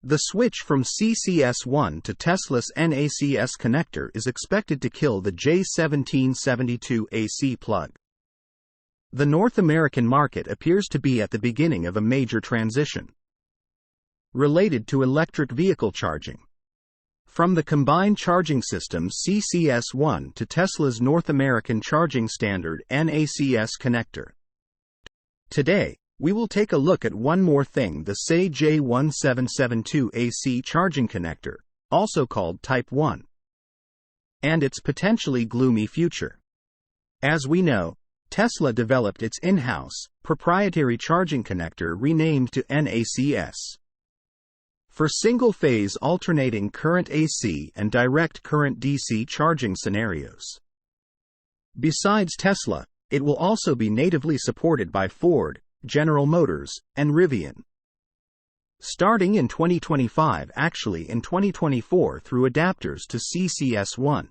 The switch from CCS1 to Tesla's NACS connector is expected to kill the J1772 AC plug. The North American market appears to be at the beginning of a major transition related to electric vehicle charging. From the combined charging system CCS1 to Tesla's North American charging standard NACS connector. Today, we will take a look at one more thing: the J1772 AC charging connector, also called Type 1, and its potentially gloomy future. As we know, Tesla developed its in-house, proprietary charging connector renamed to NACS for single-phase alternating current AC and direct current DC charging scenarios. Besides Tesla, it will also be natively supported by Ford, General Motors, and Rivian. Starting in 2025, actually in 2024, through adapters to CCS1.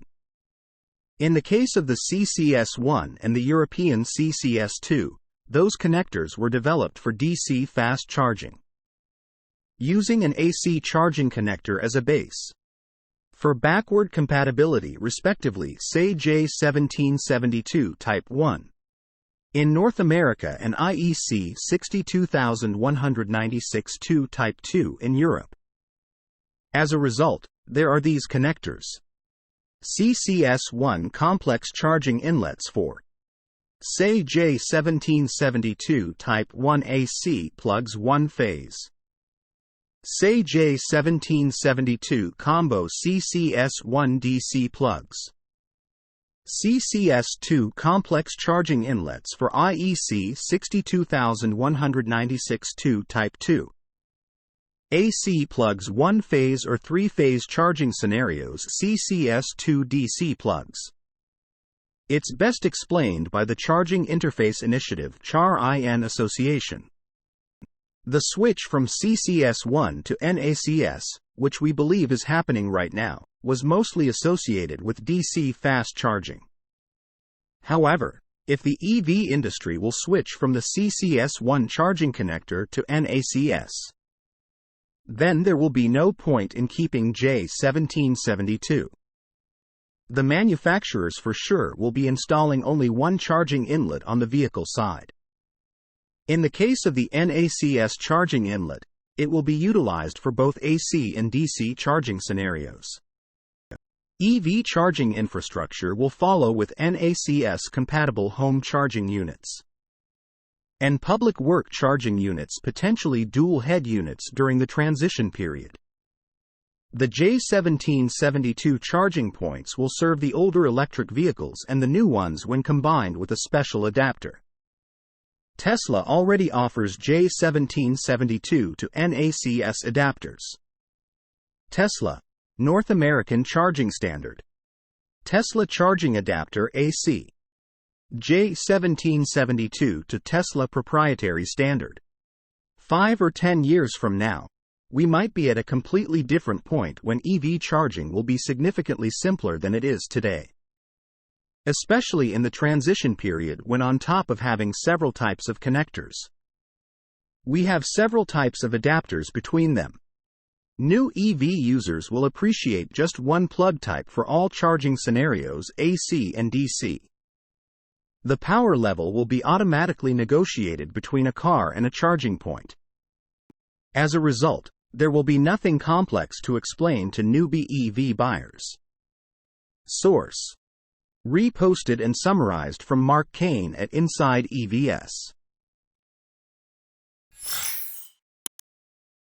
In the case of the CCS1 and the European CCS2, those connectors were developed for DC fast charging, using an AC charging connector as a base. For backward compatibility, respectively, say J1772 Type 1 in North America and IEC 62196-2 Type 2 in Europe. As a result, there are these connectors. CCS1 complex charging inlets for, say, J1772 Type 1 AC plugs one phase. Say J1772 combo CCS1 DC plugs. CCS2 complex charging inlets for IEC 62196-2 Type 2. AC plugs one-phase or three-phase charging scenarios CCS2 DC plugs. It's best explained by the Charging Interface Initiative (CHAR-IN) Association. The switch from CCS1 to NACS, which we believe is happening right now, was mostly associated with DC fast charging. However, if the EV industry will switch from the CCS1 charging connector to NACS, then there will be no point in keeping J1772. The manufacturers for sure will be installing only one charging inlet on the vehicle side. In the case of the NACS charging inlet, it will be utilized for both AC and DC charging scenarios. EV charging infrastructure will follow with NACS-compatible home charging units and public work charging units, potentially dual-head units during the transition period. The J1772 charging points will serve the older electric vehicles and the new ones when combined with a special adapter. Tesla already offers J1772 to NACS adapters. Tesla North American Charging Standard. Tesla Charging Adapter AC. J1772 to Tesla Proprietary Standard. 5 or 10 years from now, we might be at a completely different point when EV charging will be significantly simpler than it is today. Especially in the transition period, when on top of having several types of connectors, we have several types of adapters between them. New EV users will appreciate just one plug type for all charging scenarios, AC and DC. The power level will be automatically negotiated between a car and a charging point. As a result, there will be nothing complex to explain to newbie EV buyers. Source: reposted and summarized from Mark Kane at Inside EVS.